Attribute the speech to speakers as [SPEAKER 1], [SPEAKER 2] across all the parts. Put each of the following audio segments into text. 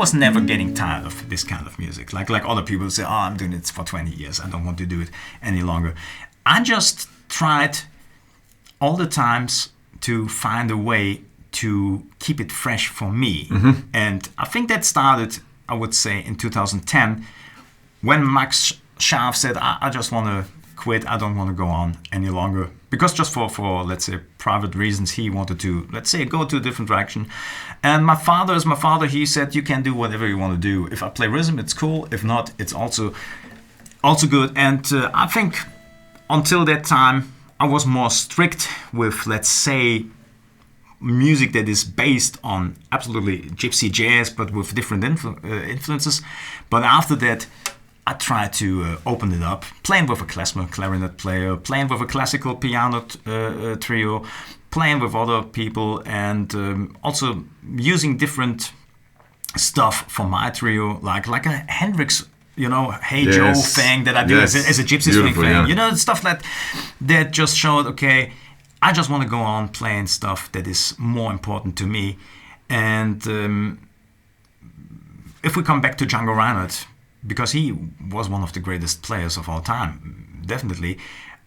[SPEAKER 1] was never getting tired of this kind of music. Like other people say, oh, I'm doing it for 20 years. I don't want to do it any longer. I just tried all the times to find a way to keep it fresh for me. And I think that started, I would say, in 2010 when Max Scharf said, I just want to quit. I don't want to go on any longer. Because just for let's say, private reasons, he wanted to, let's say, go to a different direction. And my father is my father. He said, you can do whatever you want to do. If I play rhythm, it's cool. If not, it's also good. And I think until that time, I was more strict with, let's say, music that is based on absolutely gypsy jazz, but with different influences. But after that, I tried to open it up, playing with a klezmer clarinet player, playing with a classical piano trio, playing with other people, and also using different stuff for my trio, like a Hendrix, Hey Joe thing that I do as a gypsy swing thing. Yeah. Stuff that just showed, okay, I just want to go on playing stuff that is more important to me. And if we come back to Django Reinhardt, because he was one of the greatest players of all time, definitely,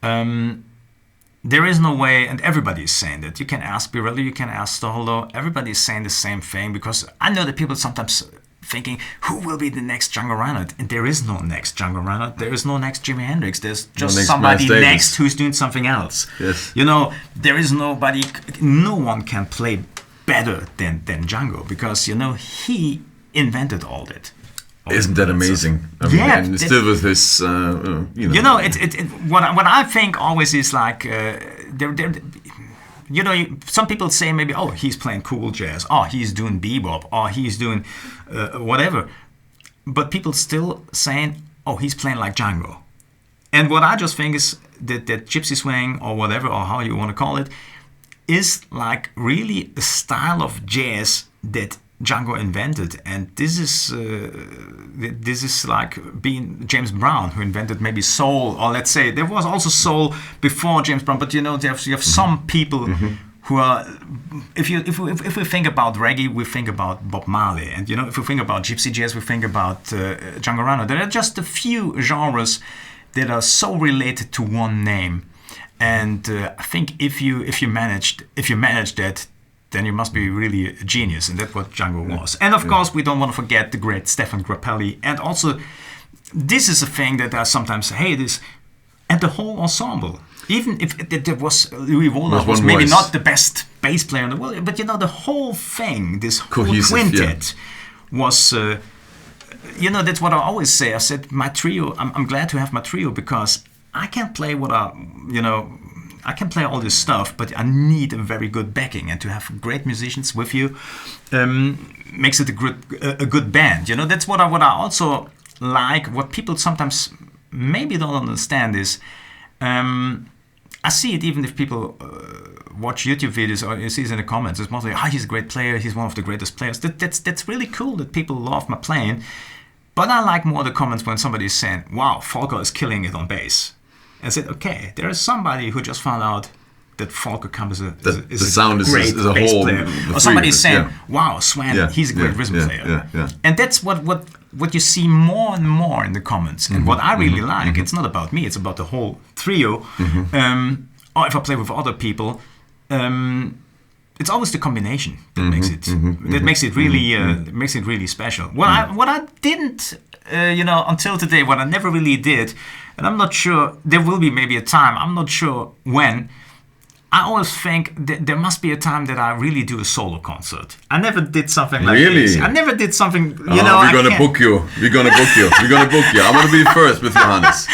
[SPEAKER 1] there is no way, and everybody is saying that. You can ask Bireli, you can ask Stochelo, everybody is saying the same thing, because I know that people sometimes thinking, who will be the next Django Reinhardt? And there is no next Django Reinhardt. There is no next Jimi Hendrix. There's just somebody next who's doing something else.
[SPEAKER 2] Yes.
[SPEAKER 1] There is nobody, no one can play better than Django, because, he invented all that.
[SPEAKER 2] Isn't that amazing? And still with his,
[SPEAKER 1] what I think always is like, some people say maybe, oh, he's playing cool jazz, oh, he's doing bebop, or he's doing whatever. But people still saying, oh, he's playing like Django. And what I just think is that gypsy swing, or whatever, or how you want to call it, is like really a style of jazz that Django invented. And this is like being James Brown, who invented maybe soul, or let's say there was also soul before James Brown, but you have some people who are, if we think about reggae, we think about Bob Marley, and if we think about gypsy jazz, we think about Django Reinhardt. There are just a few genres that are so related to one name, and I think if you manage that, then you must be really a genius, and that's what Django was. And of course, we don't want to forget the great Stefan Grappelli. And also, this is a thing that I sometimes say, hey, this, and the whole ensemble. Even if there was, Louis Wohler was maybe not the best bass player in the world, but the whole thing, this whole quintet was, that's what I always say. I said, my trio, I'm glad to have my trio, because I can't play I can play all this stuff, but I need a very good backing, and to have great musicians with you makes it a good band. That's what I also like. What people sometimes maybe don't understand is, I see it even if people watch YouTube videos, or you see it in the comments. It's mostly, he's a great player. He's one of the greatest players. That's really cool that people love my playing. But I like more the comments when somebody is saying, wow, Volker is killing it on bass. I said, okay, there is somebody who just found out that Volker Kamp is a great bass player. Or somebody is saying, wow, Swan, he's a great rhythm player. And that's what you see more and more in the comments. And what I really like, it's not about me, it's about the whole trio. Or if I play with other people, it's always the combination that makes it really special. What I didn't, until today, what I never really did, and I'm not sure, there will be maybe a time, I'm not sure when, I always think that there must be a time that I really do a solo concert. I never did something like this. I never did something,
[SPEAKER 2] We're gonna book you. We're gonna book you. I'm gonna be first with Johannes.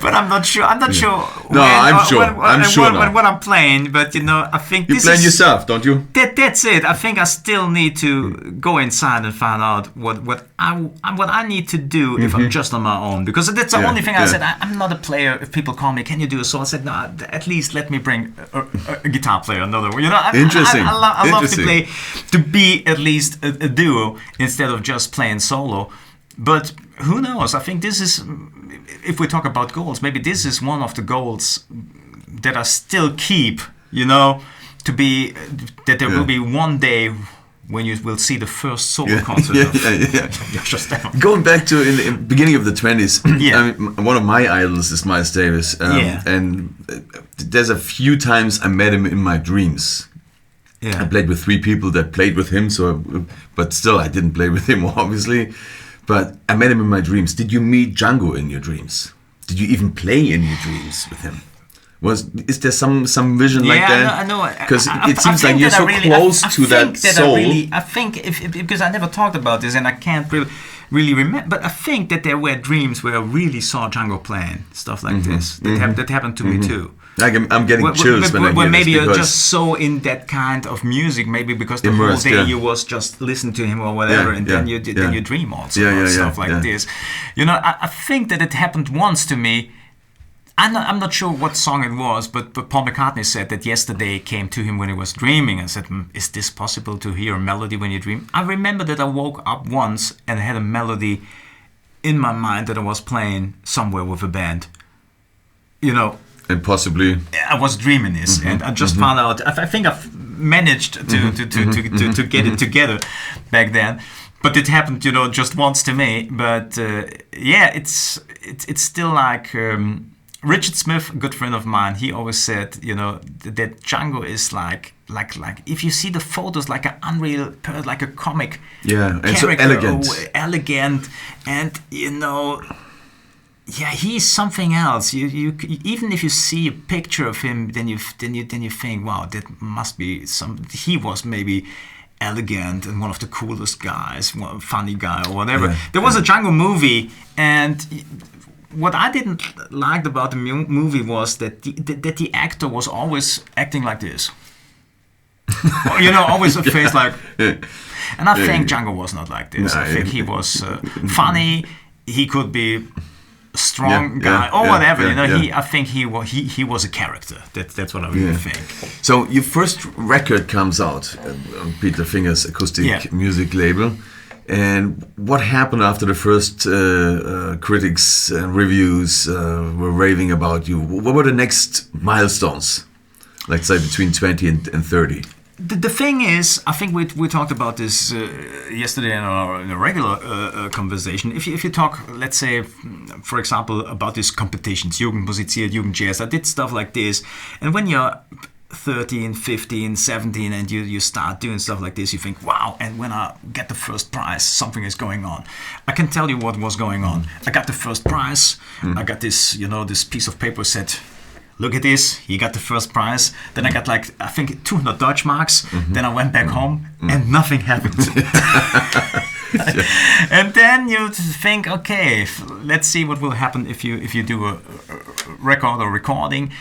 [SPEAKER 1] But I'm not sure. I'm sure.
[SPEAKER 2] I'm sure
[SPEAKER 1] what I'm playing, but I think
[SPEAKER 2] you're playing yourself, don't you?
[SPEAKER 1] That's it. I think I still need to go inside and find out what I need to do if I'm just on my own, because that's the only thing I said. I'm not a player. If people call me, can you do a solo? I said, no. At least let me bring a guitar player, another one.
[SPEAKER 2] Interesting.
[SPEAKER 1] I love to play, to be at least a duo instead of just playing solo. But who knows? I think this is, if we talk about goals, maybe this is one of the goals that I still keep. To be that there will be one day when you will see the first solo concert of JOSCHO Stephan.
[SPEAKER 2] Going back to in the beginning of the 20s,
[SPEAKER 1] Yeah.
[SPEAKER 2] I mean, one of my idols is Miles Davis, and there's a few times I met him in my dreams.
[SPEAKER 1] Yeah.
[SPEAKER 2] I played with 3 people that played with him, but still I didn't play with him, obviously. But I met him in my dreams. Did you meet Django in your dreams? Did you even play in your dreams with him? Is there some vision like that?
[SPEAKER 1] I know.
[SPEAKER 2] Because it seems like you're so close to that soul.
[SPEAKER 1] I think because I never talked about this and I can't really remember. But I think that there were dreams where I really saw Django playing stuff like this. That happened to me too.
[SPEAKER 2] Like I'm getting chills when I hear
[SPEAKER 1] maybe
[SPEAKER 2] this.
[SPEAKER 1] You're just so in that kind of music, maybe because the whole day you was just listening to him or whatever, and then you dream also about stuff like this. You know, I think that it happened once to me. I'm not sure what song it was, but Paul McCartney said that yesterday came to him when he was dreaming and said, is this possible to hear a melody when you dream? I remember that I woke up once and had a melody in my mind that I was playing somewhere with a band. You know.
[SPEAKER 2] And possibly.
[SPEAKER 1] I was dreaming this, and I just found out. I think I've managed to get it together back then. But it happened, you know, just once to me. But it's still like... Richard Smith, a good friend of mine, he always said, you know, that Django is like if you see the photos, like an unreal, like a comic
[SPEAKER 2] and so
[SPEAKER 1] elegant, and you know, he's something else. You even if you see a picture of him, then you think, wow, that must be he was maybe elegant and one of the coolest guys, funny guy or whatever. There was a Django movie, and what I didn't like about the movie was that the actor was always acting like this. You know, always a face like... And I think Django was not like this. I think he was funny. He could be a strong guy or whatever. You know, I think he was a character. That's what I really think.
[SPEAKER 2] So your first record comes out on Peter Finger's acoustic music label. And what happened after the first critics and reviews were raving about you? What were the next milestones, let's say between 20 and 30?
[SPEAKER 1] The thing is, I think we talked about this yesterday in a regular conversation. If you talk, let's say, for example, about these competitions, Jugendmusiziert, Jugendjazz, I did stuff like this. And when you're 13, 15, 17 and you start doing stuff like this, you think, wow, and when I get the first prize, something is going on. I can tell you what was going on. I got the first prize. I got this, you know, this piece of paper said, look at this, you got the first prize. Then I got like, I think 200 Deutschmarks. Then I went back home and nothing happened. And then you think, okay, let's see what will happen if you do a record or recording.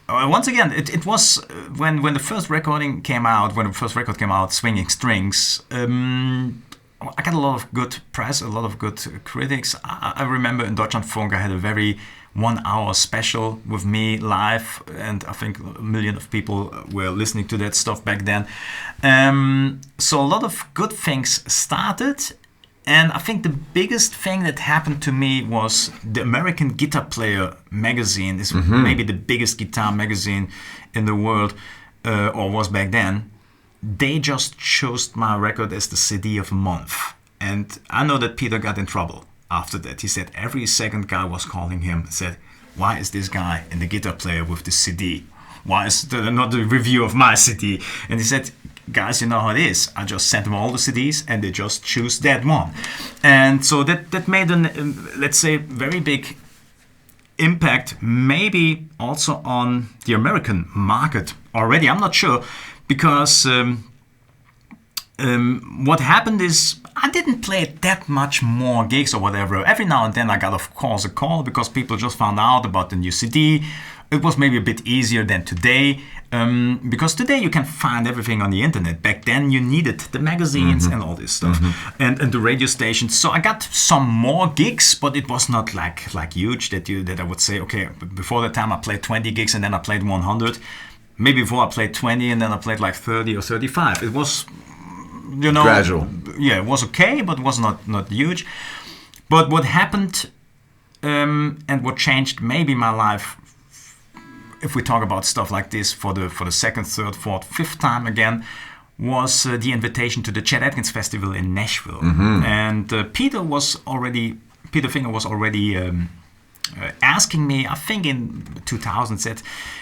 [SPEAKER 1] Once again, it was when the first record came out, Swinging Strings. I got a lot of good press, a lot of good critics. I remember in Deutschlandfunk I had a very 1 hour special with me live, and I think a million of people were listening to that stuff back then. So a lot of good things started. And I think the biggest thing that happened to me was the American Guitar Player magazine. Is maybe the biggest guitar magazine in the world, or was back then. They just chose my record as the CD of the month. And I know that Peter got in trouble after that. He said every second guy was calling him and said, why is this guy in the Guitar Player with the CD? Why is not the review of my CD? And he said, guys, you know how it is. I just sent them all the CDs and they just choose that one. And so that made let's say, very big impact, maybe also on the American market already. I'm not sure, because what happened is I didn't play that much more gigs or whatever. Every now and then I got, of course, a call because people just found out about the new CD. It was maybe a bit easier than today, because today you can find everything on the internet. Back then you needed the magazines and all this stuff, and the radio stations. So I got some more gigs, but it was not like huge that I would say, okay, before that time I played 20 gigs and then I played 100. Maybe before I played 20 and then I played like 30 or 35. It was, you know,
[SPEAKER 2] gradual.
[SPEAKER 1] Yeah, it was okay, but it was not huge. But what happened and what changed maybe my life, if we talk about stuff like this for the second, third, fourth, fifth time again, was the invitation to the Chet Atkins Festival in Nashville. And Peter Finger was already asking me, I think in 2000, said,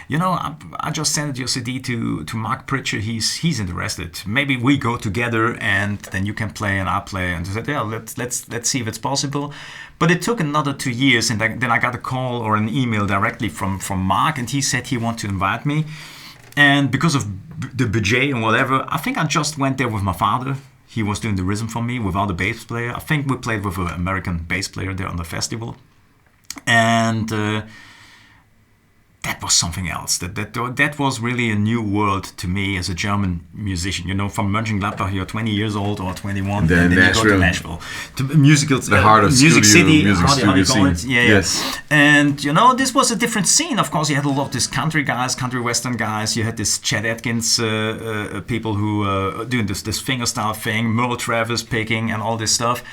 [SPEAKER 1] I just sent your CD to Mark Pritchard. He's interested. Maybe we go together and then you can play and I play. And I said, yeah, let's see if it's possible. But it took another 2 years, and then I got a call or an email directly from Mark, and he said he wanted to invite me. And because of the budget and whatever, I think I just went there with my father. He was doing the rhythm for me without a bass player. I think we played with an American bass player there on the festival. And that was something else. That was really a new world to me as a German musician. From Mönchengladbach, you're 20 years old or 21,
[SPEAKER 2] then
[SPEAKER 1] you go to Nashville, to the heart of music city,
[SPEAKER 2] music studio scene.
[SPEAKER 1] Yeah. Yes. And this was a different scene. Of course, you had a lot of these country guys, country western guys. You had this Chet Atkins people who doing this fingerstyle thing, Merle Travis picking, and all this stuff.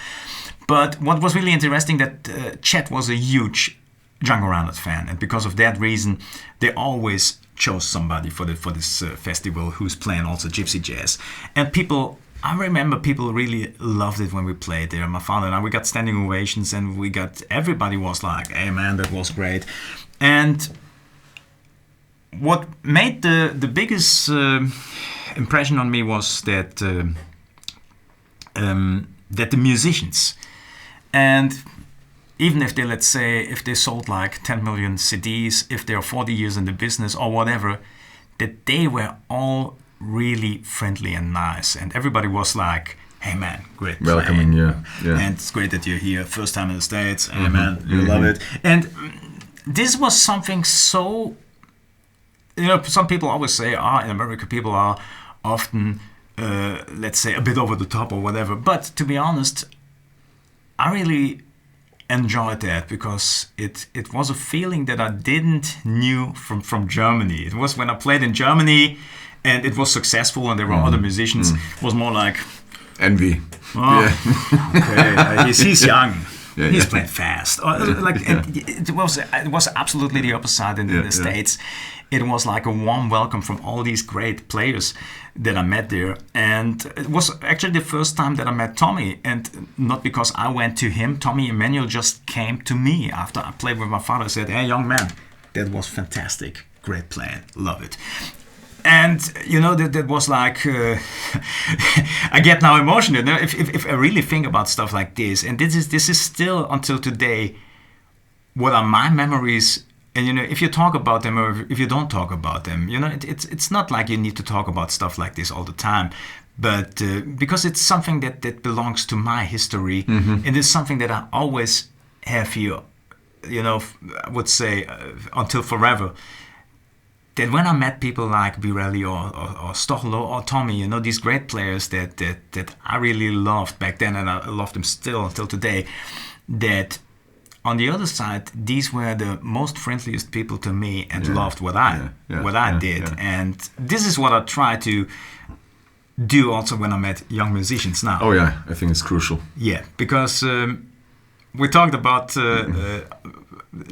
[SPEAKER 1] But what was really interesting that Chet was a huge Django Reinhardt fan, and because of that reason, they always chose somebody for this festival who's playing also gypsy jazz. And I remember people really loved it when we played there. My father and I, we got standing ovations, and everybody was like, "Hey man, that was great." And what made the biggest impression on me was that the musicians, and even if they sold like 10 million CDs, if they're 40 years in the business or whatever, that they were all really friendly and nice. And everybody was like, hey man, great
[SPEAKER 2] welcoming, yeah.
[SPEAKER 1] And it's great that you're here, first time in the States, hey man, you love it. And this was something so, some people always say, in America people are often, let's say, a bit over the top or whatever. But to be honest, I really enjoyed that because it was a feeling that I didn't knew from Germany. It was when I played in Germany and it was successful and there were other musicians. It was more like
[SPEAKER 2] envy.
[SPEAKER 1] Okay, he's young. He's playing fast. It was absolutely the opposite in the States. It was like a warm welcome from all these great players that I met there. And it was actually the first time that I met Tommy. And not because I went to him. Tommy Emmanuel just came to me after I played with my father and said, hey, young man, that was fantastic. Great playing. Love it. And, that was like, I get now emotional. If I really think about stuff like this, and this is still until today, what are my memories. And if you talk about them or if you don't talk about them, it's not like you need to talk about stuff like this all the time, but because it's something that belongs to my history, and it's something that I always have here, I would say until forever. That when I met people like Bireli or Stochelo or Tommy, these great players that I really loved back then, and I love them still until today, that. On the other side, these were the most friendliest people to me and loved what I did. Yeah. And this is what I try to do also when I met young musicians now.
[SPEAKER 2] Oh yeah, I think it's crucial.
[SPEAKER 1] Yeah, because we talked about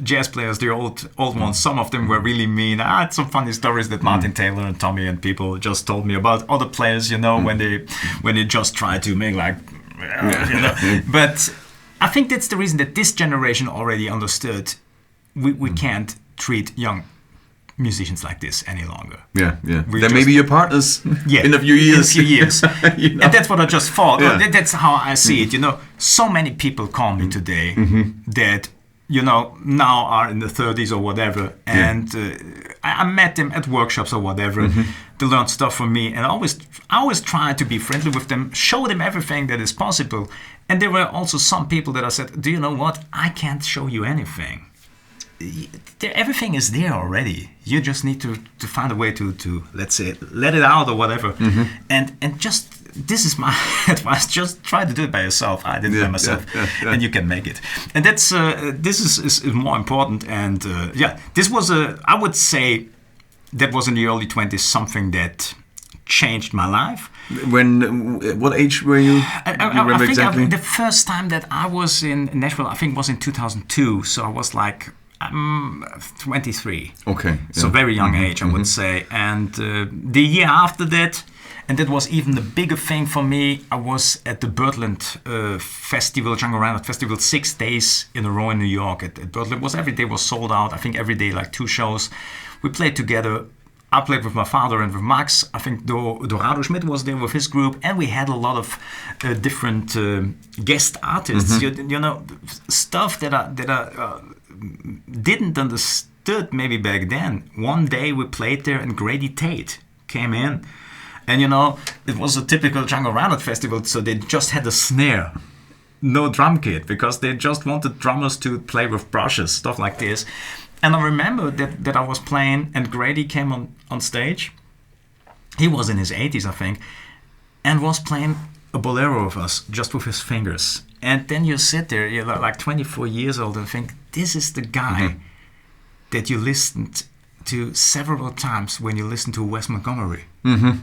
[SPEAKER 1] jazz players, the old ones. Some of them were really mean. I had some funny stories that Martin Taylor and Tommy and people just told me about other players, when they just try to make like, but. I think that's the reason that this generation already understood we can't treat young musicians like this any longer.
[SPEAKER 2] Yeah. Then maybe your partners in a few years.
[SPEAKER 1] And that's what I just thought. Yeah. That's how I see it. So many people call me today that, now are in the 30s or whatever. And I met them at workshops or whatever to learn stuff from me. And I always try to be friendly with them, show them everything that is possible. And there were also some people that I said, do you know what? I can't show you anything. Everything is there already. You just need to find a way to let's say, let it out or whatever. And just, this is my advice, just try to do it by yourself. I did it by myself, and you can make it. And that's this is more important. And this was I would say that was in the early 20s, something that changed my life.
[SPEAKER 2] What age were you?
[SPEAKER 1] I think exactly? The first time that I was in Nashville, I think was in 2002. So I was like I'm 23.
[SPEAKER 2] Okay.
[SPEAKER 1] So very young age, I would say. And the year after that, and that was even the bigger thing for me, I was at the Birdland festival, Django Reinhardt festival, 6 days in a row in New York. At Birdland, every day was sold out. I think every day like 2 shows. We played together. I played with my father and with Max. I think Dorado Schmidt was there with his group, and we had a lot of different guest artists. You know, stuff that I didn't understood maybe back then. One day we played there, and Grady Tate came in, and you know, it was a typical Django Reinhardt festival, so they just had a snare, no drum kit, because they just wanted drummers to play with brushes, stuff like this. And I remember that I was playing, and Grady came on stage. He was in his 80s, I think, and was playing a bolero with us, just with his fingers. And then you sit there, you're like 24 years old, and think, this is the guy that you listened to several times when you listened to Wes Montgomery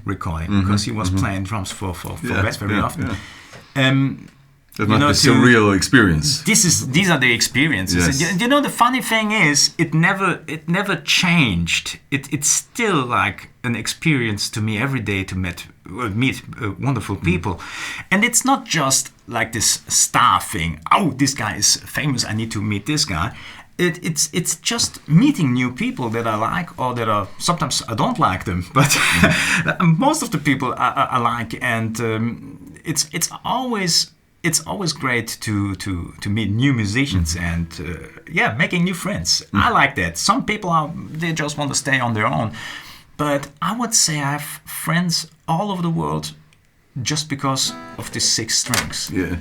[SPEAKER 1] recording, because he was playing drums for Wes very often.
[SPEAKER 2] That must be a surreal experience.
[SPEAKER 1] These are the experiences. Yes. You know, the funny thing is, it never changed. It's still like an experience to me every day to meet wonderful people, and it's not just like this star thing. Oh, this guy is famous. I need to meet this guy. It's just meeting new people that I like, or that are sometimes I don't like them, but most of the people I like, and it's always great to meet new musicians and making new friends. I like that. Some people they just want to stay on their own, but I would say I have friends all over the world just because of the 6 strings.
[SPEAKER 2] Yeah.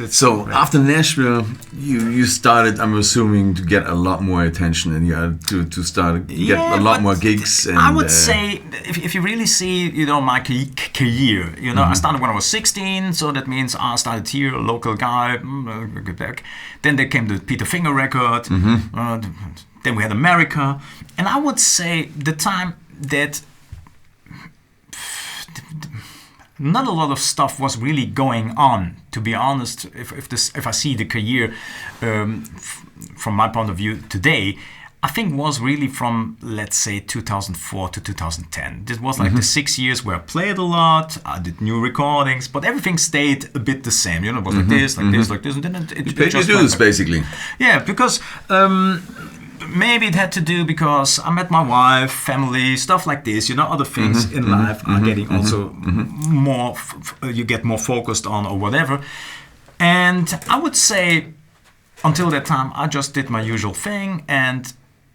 [SPEAKER 2] So great. After Nashville, you started, I'm assuming, to get a lot more attention, and you had to start get a lot more gigs. And
[SPEAKER 1] I would say, if you really see, you know, my career, you know, I started when I was 16, so that means I started here, a local guy, Quebec. Then there came the Peter Finger record. Then we had America, and I would say the time that not a lot of stuff was really going on, to be honest. If I see the career from my point of view today, I think was really from, let's say, 2004 to 2010. This was like the 6 years where I played a lot, I did new recordings, but everything stayed a bit the same. You know, it was like this, like this, like this, and then it
[SPEAKER 2] paid your dues, basically.
[SPEAKER 1] Yeah, because maybe it had to do because I met my wife, family, stuff like this. You know, other things in life are getting also more. You get more focused on or whatever. And I would say, until that time, I just did my usual thing.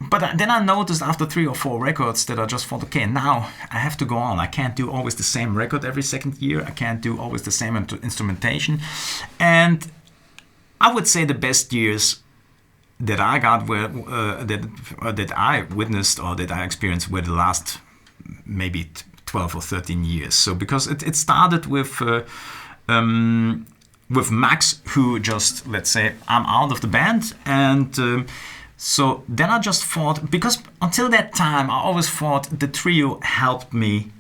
[SPEAKER 1] But then I noticed after 3 or 4 records that I just thought, okay, now I have to go on. I can't do always the same record every second year. I can't do always the same instrumentation. And I would say the best years that I got were that I witnessed or that I experienced were the last maybe 12 or 13 years. So because it started with Max, who just, let's say, I'm out of the band, and so then I just thought, because until that time I always thought the trio helped me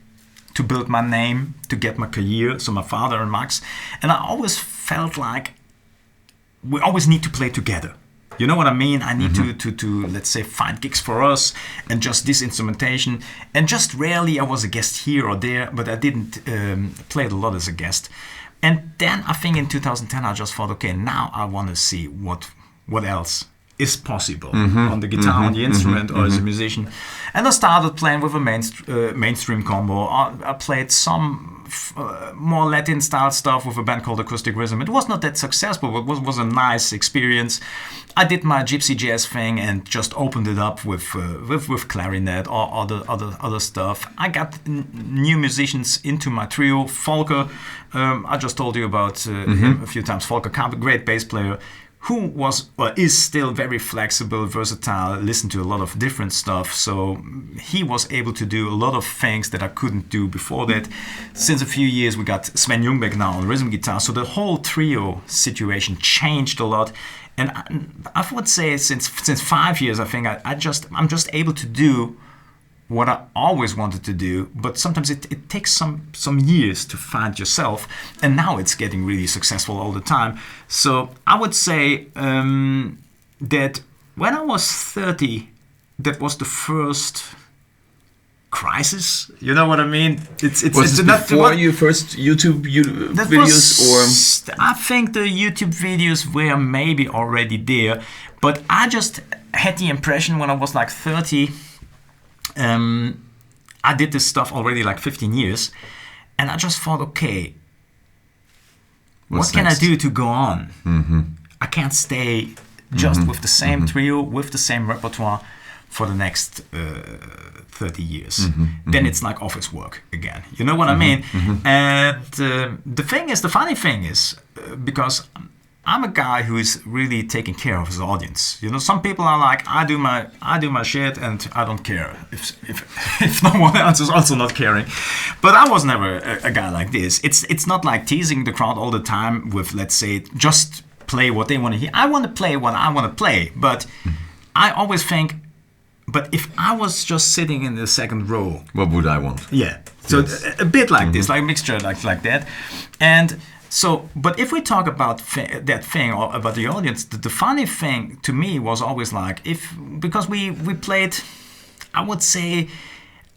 [SPEAKER 1] to build my name, to get my career, so my father and Max, and I always felt like we always need to play together. You know what I mean? I need to let's say, find gigs for us and just this instrumentation. And just rarely I was a guest here or there, but I didn't play it a lot as a guest. And then I think in 2010 I just thought, okay, now I want to see what else is possible on the guitar, on the instrument, or as a musician. And I started playing with a mainstream combo. I played some more Latin style stuff with a band called Acoustic Rhythm. It was not that successful, but it was a nice experience. I did my gypsy jazz thing and just opened it up with clarinet or other stuff. I got new musicians into my trio. Volker, I just told you about him a few times. Volker Kamp, a great bass player, who was or is still very flexible, versatile, listened to a lot of different stuff. So he was able to do a lot of things that I couldn't do before that. Since a few years, we got Sven Ljungbeck now on rhythm guitar. So the whole trio situation changed a lot. And I would say since 5 years, I think I'm just able to do what I always wanted to do, but sometimes it takes some years to find yourself, and now it's getting really successful all the time. So I would say that when I was 30, that was the first crisis. You know what I mean?
[SPEAKER 2] Was it before your first YouTube videos, or?
[SPEAKER 1] I think the YouTube videos were maybe already there, but I just had the impression when I was like 30, I did this stuff already like 15 years, and I just thought, okay, what can I do to go on? I can't stay just with the same trio, with the same repertoire for the next 30 years. Then it's like office work again. You know what I mean? And the funny thing is, because I'm a guy who is really taking care of his audience. You know, some people are like, I do my shit and I don't care if no one else is also not caring. But I was never a guy like this. It's not like teasing the crowd all the time with, let's say, just play what they want to hear. I want to play what I want to play, but I always think, but if I was just sitting in the second row,
[SPEAKER 2] what would I want?
[SPEAKER 1] Yeah, so a bit like this, like a mixture like that, and. So, but if we talk about that thing or about the audience, the funny thing to me was always like, because we played, I would say,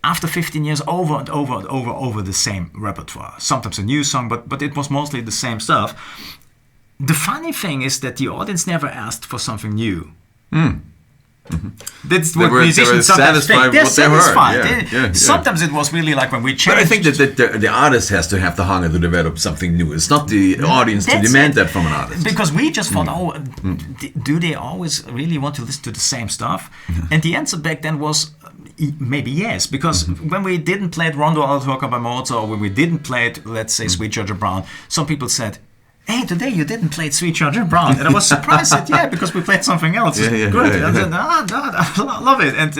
[SPEAKER 1] after 15 years over and over the same repertoire. Sometimes a new song, but it was mostly the same stuff. The funny thing is that the audience never asked for something new. That's what musicians sometimes think. They're satisfied. Sometimes it was really like when we changed.
[SPEAKER 2] But I think that the artist has to have the hunger to develop something new. It's not the audience to demand that from an artist.
[SPEAKER 1] Because we just thought, do they always really want to listen to the same stuff? And the answer back then was maybe yes. Because when we didn't play Rondo alla Turca by Mozart, or when we didn't play, let's say, Sweet Georgia Brown, some people said, hey, today you didn't play Sweet Georgia Brown. And I was surprised that, because we played something else. Good. I said, I love it. And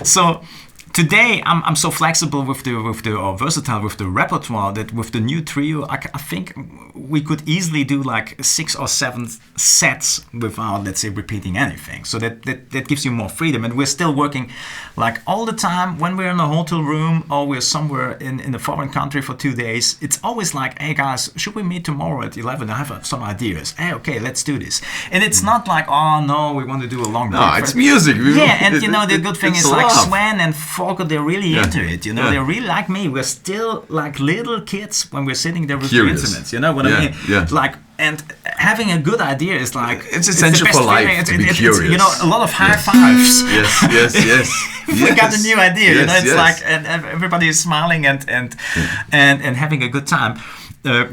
[SPEAKER 1] so today I'm so flexible or versatile with the repertoire that with the new trio, I think we could easily do like 6 or 7 sets without, let's say, repeating anything. So that gives you more freedom. And we're still working like all the time when we're in a hotel room or we're somewhere in a foreign country for 2 days. It's always like, hey guys, should we meet tomorrow at 11? I have some ideas. Hey, okay, let's do this. And it's not like, oh no, we want to do a long break.
[SPEAKER 2] No, it's music.
[SPEAKER 1] And the good thing is like Sven and Volker, they're really into it. They're really like me. We're still like little kids when we're sitting there with the instruments. You know what I mean? Like, and having a good idea is like
[SPEAKER 2] it's essential for life to be curious.
[SPEAKER 1] A lot of high fives.
[SPEAKER 2] Yes.
[SPEAKER 1] We got a new idea. It's like and everybody is smiling and having a good time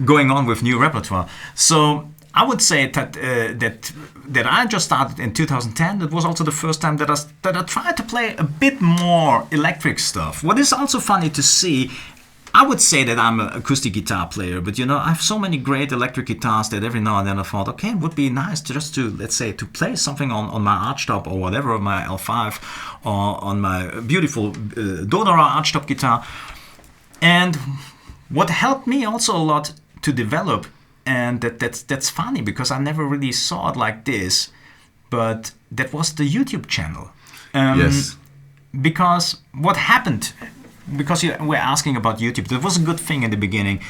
[SPEAKER 1] going on with new repertoire. So I would say that I just started in 2010. That was also the first time that I tried to play a bit more electric stuff. What is also funny to see, I would say that I'm an acoustic guitar player, but I have so many great electric guitars that every now and then I thought, okay, it would be nice to play something on my archtop or whatever, my L5 or on my beautiful Donora archtop guitar. And what helped me also a lot to develop, and that's funny because I never really saw it like this, but that was the YouTube channel. Because what happened, because you were asking about YouTube, that was a good thing in the beginning.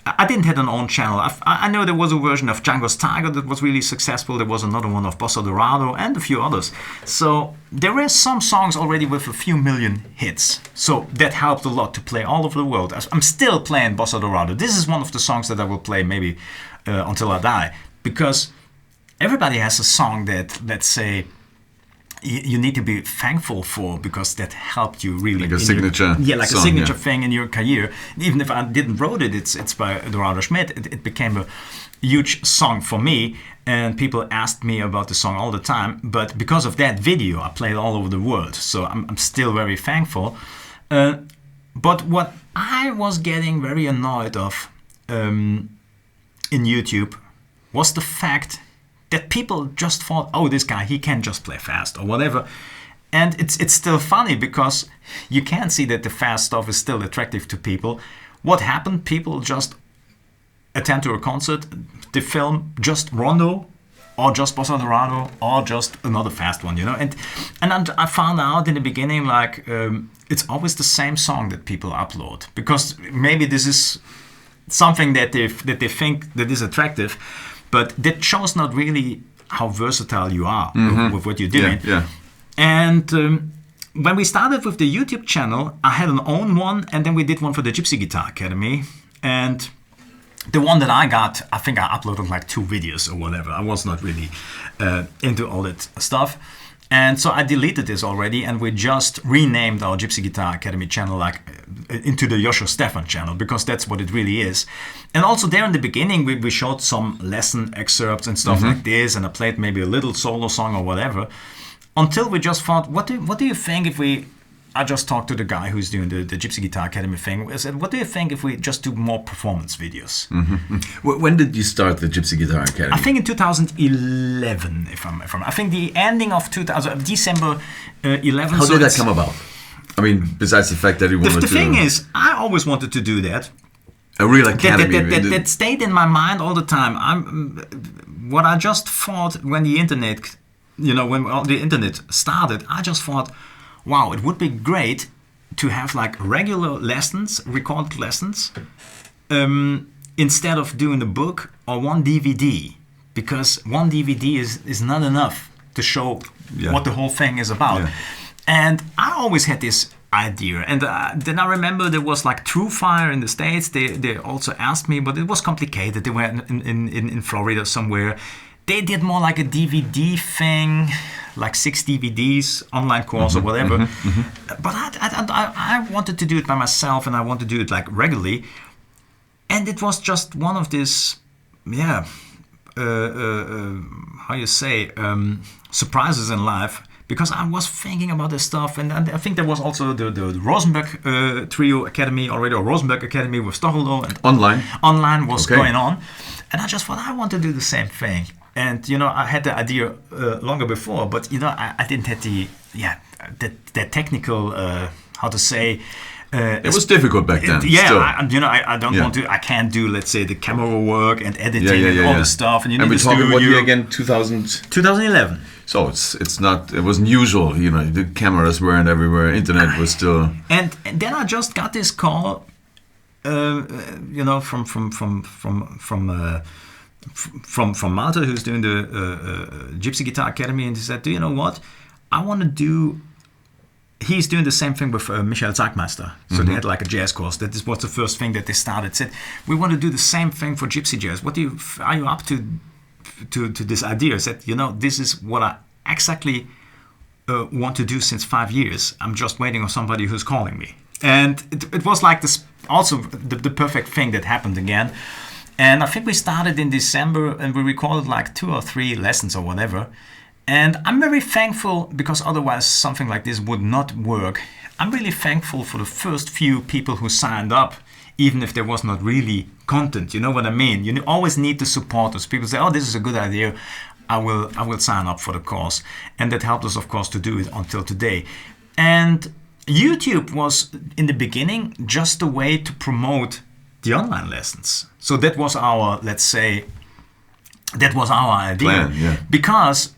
[SPEAKER 1] I didn't have an own channel. I know there was a version of Django's Tiger that was really successful. There was another one of Bossa Dorado and a few others. So there were some songs already with a few million hits. So that helped a lot to play all over the world. I'm still playing Bossa Dorado. This is one of the songs that I will play maybe until I die. Because everybody has a song that, let's say, you need to be thankful for because that helped you really.
[SPEAKER 2] Like a signature
[SPEAKER 1] a signature thing in your career. Even if I didn't wrote it, it's by Dorado Schmidt. It became a huge song for me, and people asked me about the song all the time. But because of that video, I played all over the world. So I'm still very thankful. But what I was getting very annoyed of in YouTube was the fact that people just thought, oh, this guy, he can just play fast or whatever. And it's still funny because you can see that the fast stuff is still attractive to people. What happened? People just attend to a concert, they film just Rondo or just Bossa Dorado or just another fast one, And I found out in the beginning, like, it's always the same song that people upload because maybe this is something that they think that is attractive. But that shows not really how versatile you are with what you're doing.
[SPEAKER 2] Yeah.
[SPEAKER 1] And when we started with the YouTube channel, I had an own one, and then we did one for the Gypsy Guitar Academy. And the one that I got, I think I uploaded like 2 videos or whatever. I was not really into all that stuff. And so I deleted this already, and we just renamed our Gypsy Guitar Academy channel like into the JOSCHO STEPHAN channel, because that's what it really is. And also there in the beginning, we showed some lesson excerpts and stuff like this, and I played maybe a little solo song or whatever, until we just thought, what do you think if we... I just talked to the guy who's doing the Gypsy Guitar Academy thing. I said, what do you think if we just do more performance videos?
[SPEAKER 2] When did you start the Gypsy Guitar Academy?
[SPEAKER 1] I think in 2011, if I'm I think the ending of December 11.
[SPEAKER 2] How did that come about? I mean, besides the fact that you wanted to...
[SPEAKER 1] The thing is, I always wanted to do that.
[SPEAKER 2] A real academy.
[SPEAKER 1] That stayed in my mind all the time. What I just thought when the internet, when all the internet started, I just thought, wow, it would be great to have like regular lessons, recorded lessons, instead of doing a book or one DVD, because one DVD is not enough to show what the whole thing is about. Yeah. And I always had this idea, and then I remember there was like True Fire in the States. They also asked me, but it was complicated. They were in Florida somewhere. They did more like a DVD thing, like 6 DVDs, online course or whatever. But I wanted to do it by myself, and I wanted to do it like regularly. And it was just one of these, surprises in life, because I was thinking about this stuff. And I think there was also the Rosenberg Trio Academy already, or Rosenberg Academy with Stochelo. And Online was going on. And I just thought, I want to do the same thing. And I had the idea longer before, but I didn't have the technical how to say.
[SPEAKER 2] It was difficult back then.
[SPEAKER 1] I don't want to. I can't do, let's say, the camera work and editing and all this stuff. And
[SPEAKER 2] we're talking about year again,
[SPEAKER 1] 2011.
[SPEAKER 2] So it's not. It wasn't usual. The cameras weren't everywhere. Internet was still.
[SPEAKER 1] And then I just got this call. From Malta, who's doing the Gypsy Guitar Academy, and he said, do you know what? I want to do... He's doing the same thing with Michael Zagmeister. So they had like a jazz course. That was the first thing that they started. Said, we want to do the same thing for Gypsy Jazz. Are you up to this idea? I said, this is what I exactly want to do since 5 years. I'm just waiting on somebody who's calling me. And it was like this, also the perfect thing that happened again. And I think we started in December, and we recorded like 2 or 3 lessons or whatever. And I'm very thankful, because otherwise something like this would not work. I'm really thankful for the first few people who signed up, even if there was not really content. You know what I mean? You always need the supporters. People say, oh, this is a good idea. I will sign up for the course. And that helped us, of course, to do it until today. And YouTube was, in the beginning, just a way to promote the online lessons. So that was our, let's say, idea.
[SPEAKER 2] Plan,
[SPEAKER 1] Because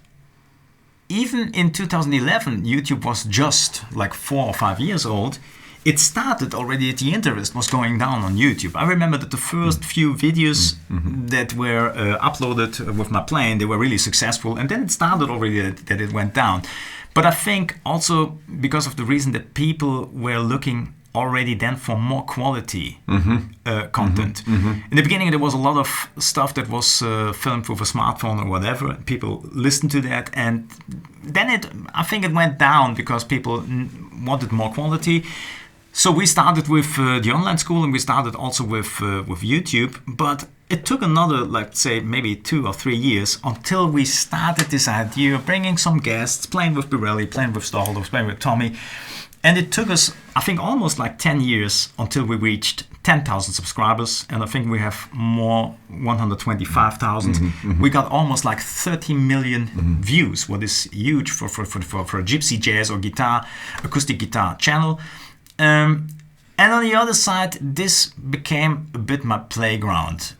[SPEAKER 1] even in 2011, YouTube was just like 4 or 5 years old. It started already, the interest was going down on YouTube. I remember that the first few videos that were uploaded with my playing, they were really successful. And then it started already that it went down. But I think also because of the reason that people were looking already then for more quality content. In the beginning, there was a lot of stuff that was filmed with a smartphone or whatever. People listened to that, and then I think it went down because people wanted more quality. So we started with the online school, and we started also with YouTube. But it took another, let's say, maybe 2 or 3 years until we started this idea of bringing some guests, playing with Bireli, playing with Stochelo, playing with Tommy. And it took us, I think, almost like 10 years until we reached 10,000 subscribers. And I think we have more, 125,000. We got almost like 30 million views, what is huge for a gypsy jazz or guitar, acoustic guitar channel. And on the other side, this became a bit my playground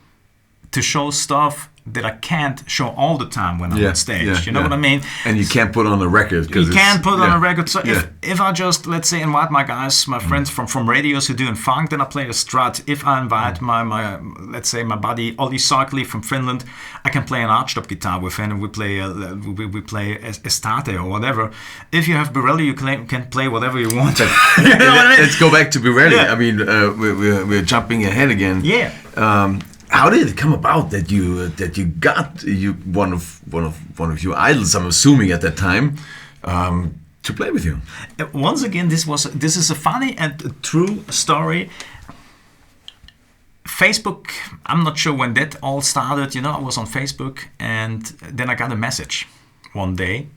[SPEAKER 1] to show stuff that I can't show all the time when I'm on stage. You know what I mean?
[SPEAKER 2] And you can't put on a record.
[SPEAKER 1] You can't put on a record. So if I just, let's say, invite my guys, my friends from radios who do in funk, then I play a strut. If I invite my let's say, my buddy Olli Sarkli from Finland, I can play an archtop guitar with him, and we play estate or whatever. If you have Bireli, you can play whatever you want. You know what I mean?
[SPEAKER 2] Let's go back to Bireli. I mean, we're jumping ahead again.
[SPEAKER 1] Yeah.
[SPEAKER 2] How did it come about that you got one of your idols, I'm assuming at that time, to play with you?
[SPEAKER 1] Once again, this is a funny and true story. Facebook, I'm not sure when that all started. You know, I was on Facebook, and then I got a message one day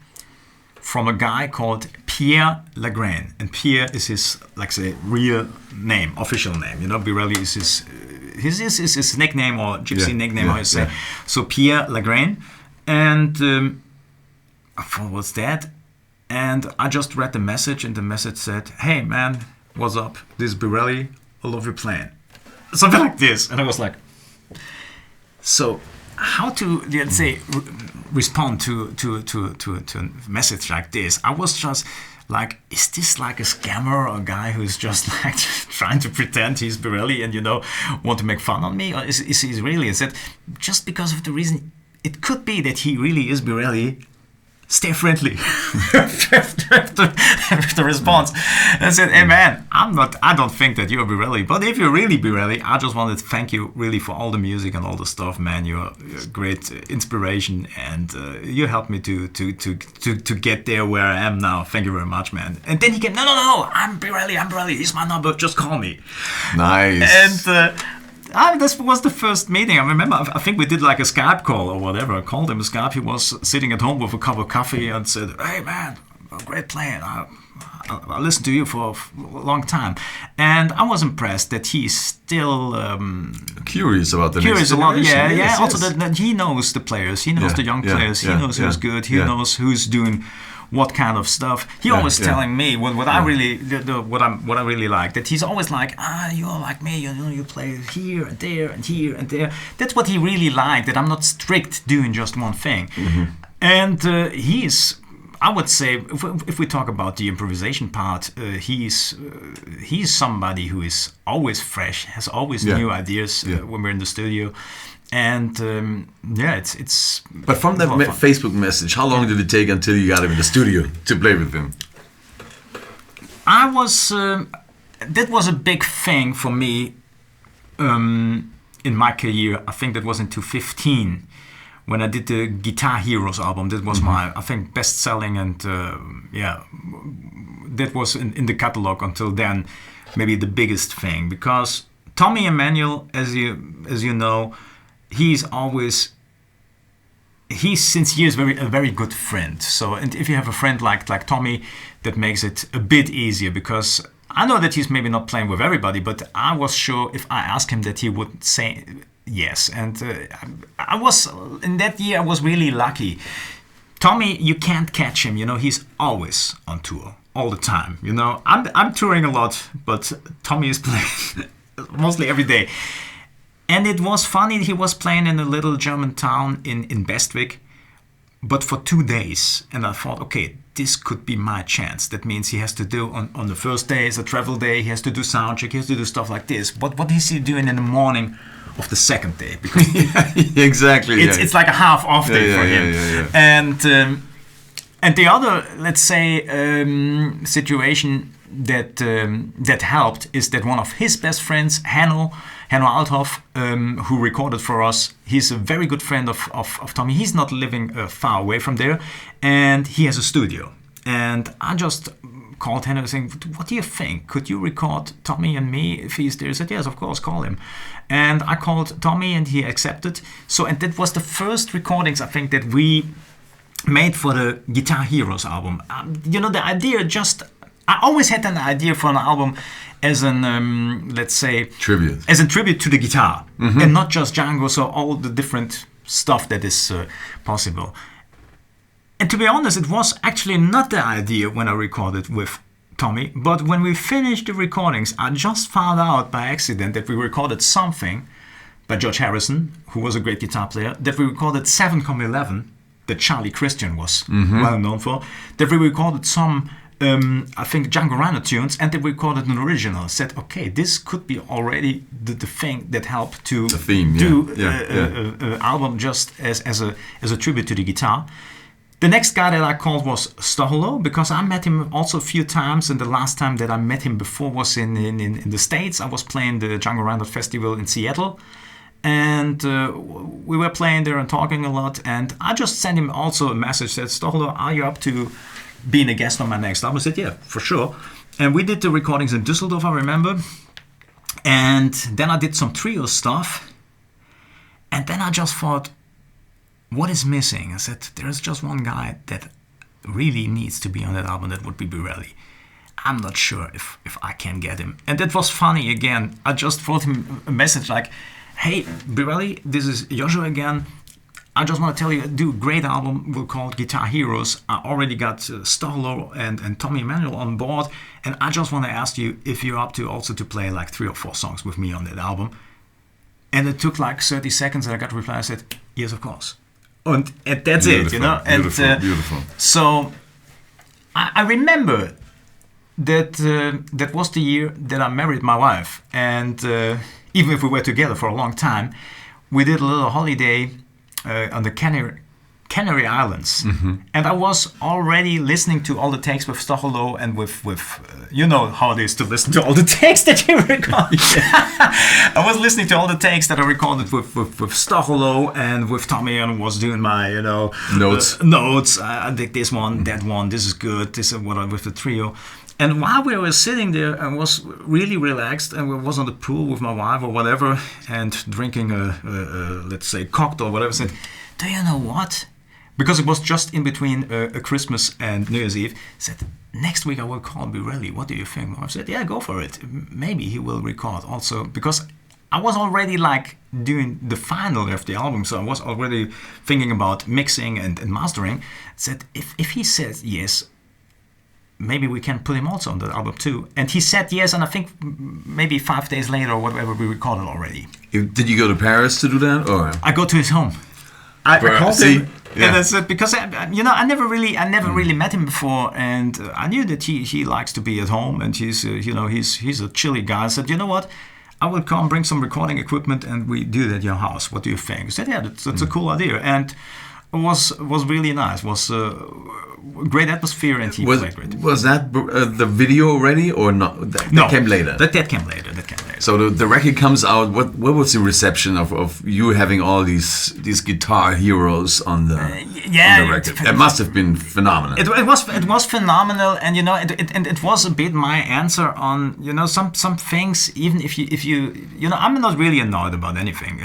[SPEAKER 1] from a guy called Bireli Lagrene, and Pierre is his, like, say, real name, official name. You know, Bireli is his nickname, or Gypsy nickname, how you say. So Bireli Lagrene, and I thought, what's that? And I just read the message, and the message said, "Hey man, what's up? This is Bireli. I love your playing." Something like this, and I was like, so how to, let's say, respond to a message like this? I was just like, is this like a scammer or a guy who's just like trying to pretend he's Bireli and, you know, want to make fun of me? Or is he really? Is that just because of the reason? It could be that he really is Bireli. Stay friendly. The response. I said, "Hey man, I don't think that you're Bireli, but if you're really Bireli, I just wanted to thank you really for all the music and all the stuff, man. You're a great inspiration, and you helped me to get there where I am now. Thank you very much, man." And then he came, no, I'm Bireli, here's my number, just call me.
[SPEAKER 2] Nice.
[SPEAKER 1] And this was the first meeting. I remember, I think we did like a Skype call or whatever. I called him a Skype. He was sitting at home with a cup of coffee and said, "Hey man, great playing. I listened to you for a long time." And I was impressed that he's still
[SPEAKER 2] curious about the
[SPEAKER 1] next generation.
[SPEAKER 2] Yes,
[SPEAKER 1] yeah. Also that he knows the players. He knows the young players. He knows who's good. He knows who's doing what kind of stuff. He always telling me what I really like, that he's always like, you're like me, you know, you play here and there and here and there. That's what he really liked, that I'm not strict doing just one thing. And he's, I would say, if we talk about the improvisation part, he's somebody who is always fresh, has always new ideas when we're in the studio. And it's.
[SPEAKER 2] But from that Facebook message, how long did it take until you got him in the studio to play with him?
[SPEAKER 1] I was. That was a big thing for me in my career. I think that was in 2015 when I did the Guitar Heroes album. That was my, I think, best-selling, and that was in the catalog until then, maybe the biggest thing, because Tommy Emmanuel, as you know. He's since years a very good friend. So, and if you have a friend like Tommy, that makes it a bit easier, because I know that he's maybe not playing with everybody, but I was sure if I asked him that he would say yes. And I was, in that year, I was really lucky. Tommy, you can't catch him, you know, he's always on tour, all the time. You know, I'm touring a lot, but Tommy is playing mostly every day. And it was funny, he was playing in a little German town in Bestwick, but for 2 days. And I thought, okay, this could be my chance. That means he has to do, on the first day, it's a travel day, he has to do sound check, he has to do stuff like this. But what is he doing in the morning of the second day? Because
[SPEAKER 2] exactly.
[SPEAKER 1] It's like a half off day for him.
[SPEAKER 2] Yeah.
[SPEAKER 1] And the other, let's say, situation that helped is that one of his best friends, Hanno Althoff, who recorded for us, he's a very good friend of Tommy. He's not living far away from there, and he has a studio. And I just called Hanno saying, "What do you think? Could you record Tommy and me if he's there?" He said, "Yes, of course, call him." And I called Tommy, and he accepted. So, and that was the first recordings, I think, that we made for the Guitar Heroes album. You know, the idea I always had an idea for an album as an, let's say,
[SPEAKER 2] tribute
[SPEAKER 1] to the guitar, and not just Django, so all the different stuff that is possible. And to be honest, it was actually not the idea when I recorded with Tommy, but when we finished the recordings, I just found out by accident that we recorded something by George Harrison, who was a great guitar player, that we recorded 7,11, that Charlie Christian was well known for, that we recorded some, I think, Django Reinhardt tunes, and that we recorded an original. Said, okay, this could be already the thing that helped to do an album just as a tribute to the guitar. The next guy that I called was Stochelo, because I met him also a few times, and the last time that I met him before was in the States. I was playing the Django Reinhardt Festival in Seattle, and we were playing there and talking a lot, and I just sent him also a message that, Stochelo, are you up to being a guest on my next album? I said, yeah, for sure. And we did the recordings in Düsseldorf, I remember, and then I did some trio stuff, and then I just thought, what is missing? I said, there's just one guy that really needs to be on that album. That would be Bireli. I'm not sure if I can get him. And that was funny again. I just wrote him a message like, hey, Bireli, this is Joshua again. I just want to tell you, I do a great album. We'll call it Guitar Heroes. I already got Stochelo and Tommy Emmanuel on board. And I just want to ask you if you're up to also to play like 3 or 4 songs with me on that album. And it took like 30 seconds and I got a reply. I said, yes, of course. And that's it, you know.
[SPEAKER 2] Beautiful.
[SPEAKER 1] So I remember that that was the year that I married my wife, and even if we were together for a long time, we did a little holiday on the Canary Islands, and I was already listening to all the takes with Stochelo and with you know how it is to listen to all the takes that you record. I was listening to all the takes that I recorded with Stochelo and with Tommy, and was doing my notes. I dig this one, that one. This is good. This is what I with the trio. And while we were sitting there, I was really relaxed, and we was on the pool with my wife or whatever, and drinking a let's say cocktail or whatever. I said, do you know what? Because it was just in between a Christmas and New Year's Eve. I said, next week I will call Bireli. What do you think? I said, yeah, go for it. Maybe he will record also. Because I was already like doing the final of the album. So I was already thinking about mixing and mastering. I said, if he says yes, maybe we can put him also on the album too. And he said yes, and I think maybe 5 days later or whatever, we recorded already.
[SPEAKER 2] Did you go to Paris to do that? Or
[SPEAKER 1] I go to his home. I called him. Yeah. And that's it, because I never really met him before, and I knew that he likes to be at home, and he's a chilly guy. I said, you know what, I will come bring some recording equipment and we do that at your house. What do you think? He said, yeah, that's a cool idea, and it was really nice. Was great atmosphere, and he played great.
[SPEAKER 2] Was that the video already or not? That came later.
[SPEAKER 1] That came later.
[SPEAKER 2] So the record comes out. What was the reception of you having all these guitar heroes on the record? That must have been phenomenal.
[SPEAKER 1] It was phenomenal, and it was a bit my answer on some things. Even if you I'm not really annoyed about anything.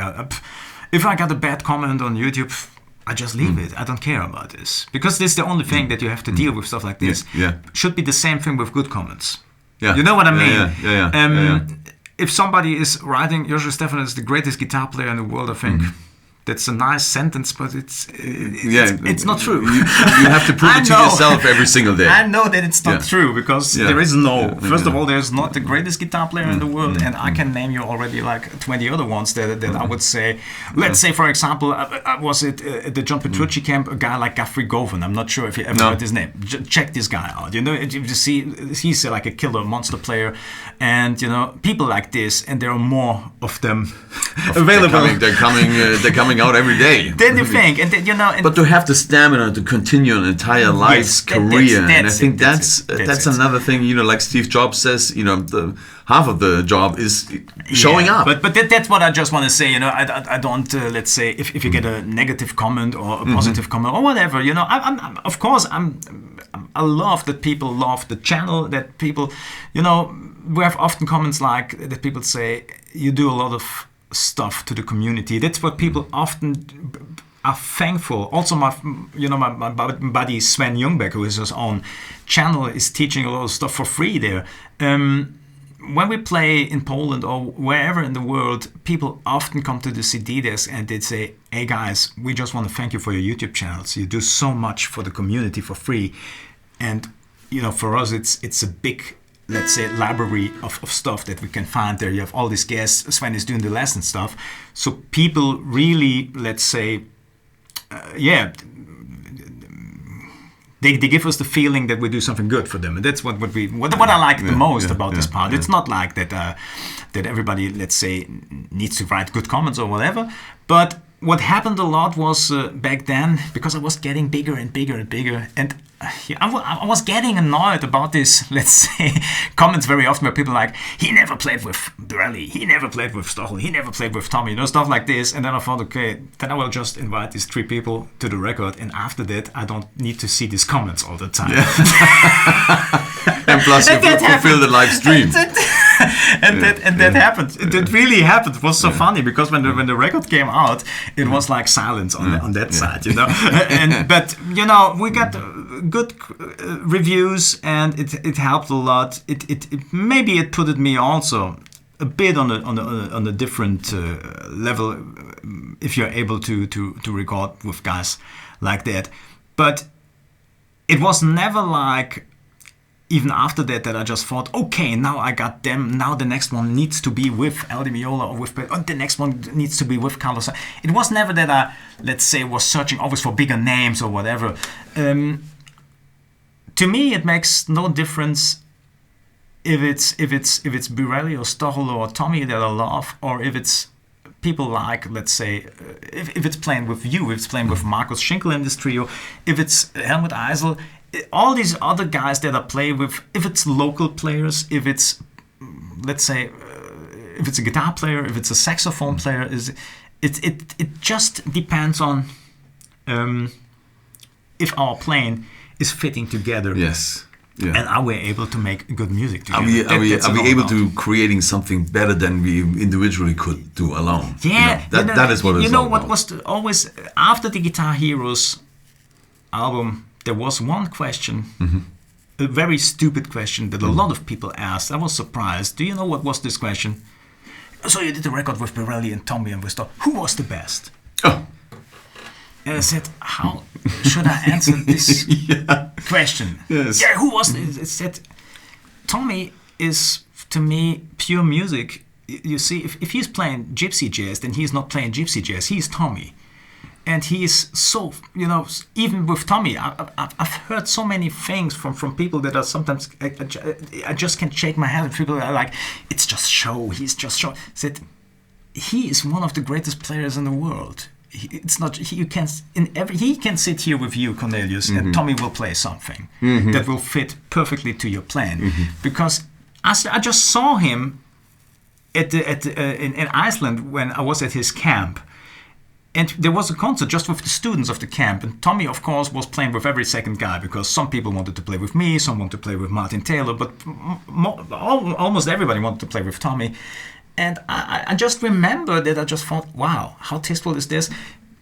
[SPEAKER 1] If I got a bad comment on YouTube, I just leave it. I don't care about this, because this is the only thing that you have to deal with stuff like this.
[SPEAKER 2] Yeah.
[SPEAKER 1] Should be the same thing with good comments.
[SPEAKER 2] Yeah.
[SPEAKER 1] You know what I mean?
[SPEAKER 2] Yeah.
[SPEAKER 1] If somebody is writing Joshua Stephan is the greatest guitar player in the world, I think that's a nice sentence, but it's not true.
[SPEAKER 2] You have to prove it to yourself every single day.
[SPEAKER 1] I know that it's not true, because there is no. First of all, there's not the greatest guitar player in the world, and I can name you already like 20 other ones that I would say. Let's say, for example, was it at the John Petrucci camp, a guy like Guthrie Govan? I'm not sure if you ever heard his name. Check this guy out. You see, he's like a killer monster player, and people like this, and there are more of them available.
[SPEAKER 2] They're coming out every day.
[SPEAKER 1] Then you think, and then,
[SPEAKER 2] but to have the stamina to continue an entire life's career, and I think that's another thing. Like Steve Jobs says, the half of the job is showing up.
[SPEAKER 1] But that's what I just want to say. I don't. Let's say if you get a negative comment or a positive comment or whatever, I'm of course I love that people love the channel. That people, we have often comments like that. People say you do a lot of stuff to the community. That's what people often are thankful. Also, my buddy Sven Ljungbeck, who has his own channel, is teaching a lot of stuff for free there. When we play in Poland or wherever in the world, people often come to the CD desk and they say, "Hey guys, we just want to thank you for your YouTube channels. You do so much for the community for free." And for us, it's a big, let's say, library of stuff that we can find there. You have all these guests. Sven is doing the lesson stuff. So people really, let's say, they give us the feeling that we do something good for them, and that's what I like the most about this part. It's not like that everybody, let's say, needs to write good comments or whatever. But what happened a lot was back then, because I was getting bigger and bigger and bigger, and I was getting annoyed about this, let's say, comments very often where people are like, he never played with Bireli, he never played with Stochelo, he never played with Tommy, stuff like this. And then I thought, okay, then I will just invite these 3 people to the record, and after that I don't need to see these comments all the time.
[SPEAKER 2] And plus you fulfill the live stream.
[SPEAKER 1] That happened. It really happened. It was so funny, because when the record came out, it was like silence on that side, but we got good reviews, and it helped a lot. It maybe it put me also a bit on a different level if you're able to record with guys like that. But it was never like, even after that I just thought, okay, now I got them, now the next one needs to be with El Di Meola, or with, the next one needs to be with Carlos. It was never that I, let's say, was searching always for bigger names or whatever. To me, it makes no difference if it's Bireli or Stochelo or Tommy that I love, or if it's people like, let's say, if it's playing with you, if it's playing with Markus Schinkel in this trio, if it's Helmut Eisel, all these other guys that I play with, if it's local players, if it's, let's say, if it's a guitar player, if it's a saxophone player, it just depends on if our playing is fitting together.
[SPEAKER 2] Yes. Yeah.
[SPEAKER 1] And are we able to make good music together?
[SPEAKER 2] Are we able to creating something better than we individually could do alone?
[SPEAKER 1] Yeah.
[SPEAKER 2] That is what it's all about.
[SPEAKER 1] What was always, after the Guitar Heroes album, there was one question, a very stupid question that a lot of people asked. I was surprised. Do you know what was this question? So you did a record with Bireli and Tommy and with Stoch. Who was the best?
[SPEAKER 2] Oh.
[SPEAKER 1] And I said, how should I answer this question?
[SPEAKER 2] Yes.
[SPEAKER 1] Yeah, who was it? It said, Tommy is, to me, pure music. You see, if he's playing gypsy jazz, then he's not playing gypsy jazz. He's Tommy. And he is so, even with Tommy, I've heard so many things from people that are sometimes, I just can't shake my head. People are like, it's just show, he's just show. Said, he is one of the greatest players in the world. It's not, he can sit here with you, Cornelius, and Tommy will play something that will fit perfectly to your plan. Because I just saw him in Iceland when I was at his camp. And there was a concert just with the students of the camp. And Tommy, of course, was playing with every second guy, because some people wanted to play with me, some wanted to play with Martin Taylor, but almost everybody wanted to play with Tommy. And I just remember that I just thought, wow, how tasteful is this?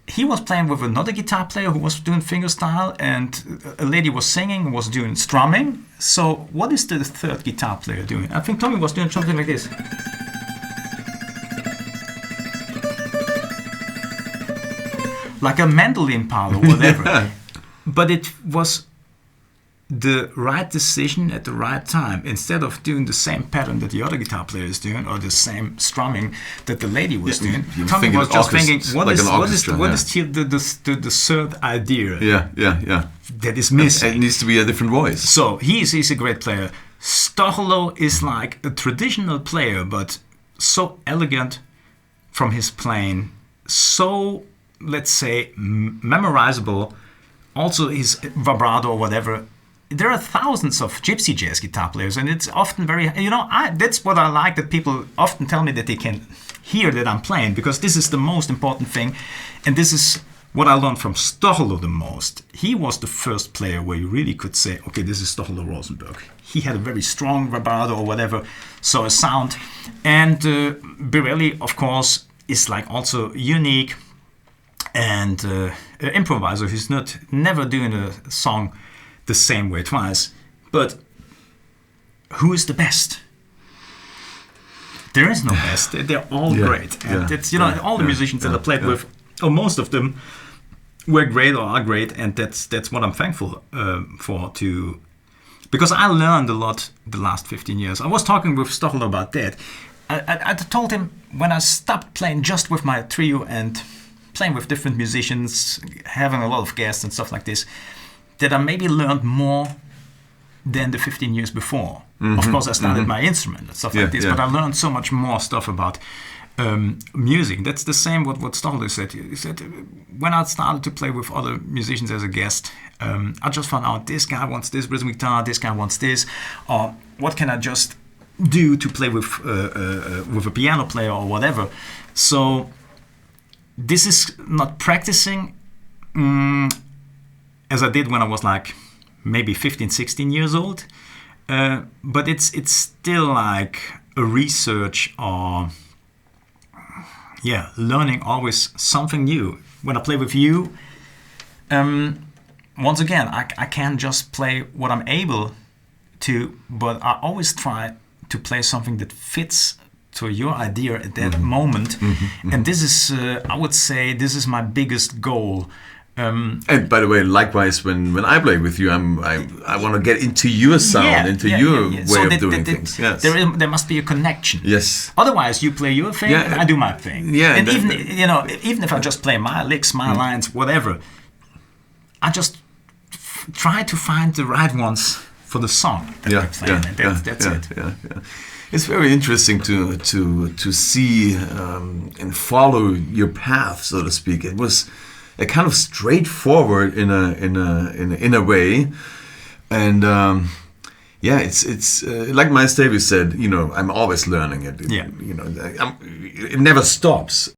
[SPEAKER 1] He was playing with another guitar player who was doing fingerstyle, and a lady was singing, was doing strumming. So what is the third guitar player doing? I think Tommy was doing something like this. Like a mandolin part or whatever. But it was the right decision at the right time. Instead of doing the same pattern that the other guitar player is doing, or the same strumming that the lady was doing, Tommy was just thinking, what is the third idea that is missing?
[SPEAKER 2] It needs to be a different voice.
[SPEAKER 1] So he's a great player. Stochelo is like a traditional player, but so elegant from his playing, so, let's say, memorizable. Also his vibrato or whatever. There are thousands of gypsy jazz guitar players, and it's often very, that's what I like, that people often tell me that they can hear that I'm playing, because this is the most important thing. And this is what I learned from Stochelo the most. He was the first player where you really could say, okay, this is Stochelo Rosenberg. He had a very strong vibrato or whatever, so a sound. And Bireli, of course, is like also unique. And improviser, he's never doing a song the same way twice. But who is the best? There is no best. They're all great. And it's, all the musicians that I played with, or most of them, were great or are great. And that's what I'm thankful for, to because I learned a lot the last 15 years. I was talking with Stochelo about that. I told him when I stopped playing just with my trio and playing with different musicians, having a lot of guests and stuff like this, that I maybe learned more than the 15 years before. Of course, I started my instrument and stuff like this, but I learned so much more stuff about music. That's the same what Stochelo said. He said, when I started to play with other musicians as a guest, I just found out this guy wants this rhythm guitar, this guy wants this, or what can I just do to play with a piano player or whatever. So this is not practicing as I did when I was like maybe 15, 16 years old, but it's still like a research or learning always something new. When I play with you, once again, I can't just play what I'm able to, but I always try to play something that fits to your idea at that moment. And this is, I would say, this is my biggest goal.
[SPEAKER 2] And by the way, likewise, when I play with you, I want to get into your sound, into your way of doing things. Yes.
[SPEAKER 1] There must be a connection.
[SPEAKER 2] Yes.
[SPEAKER 1] Otherwise, you play your thing, and I do my thing.
[SPEAKER 2] Yeah.
[SPEAKER 1] And even if I just play my licks, my lines, whatever, I just try to find the right ones for the song that we're playing. That's it.
[SPEAKER 2] Yeah. It's very interesting to see and follow your path, so to speak. It was a kind of straightforward in a way, and it's like Miles Davis said. I'm always learning it. It never stops.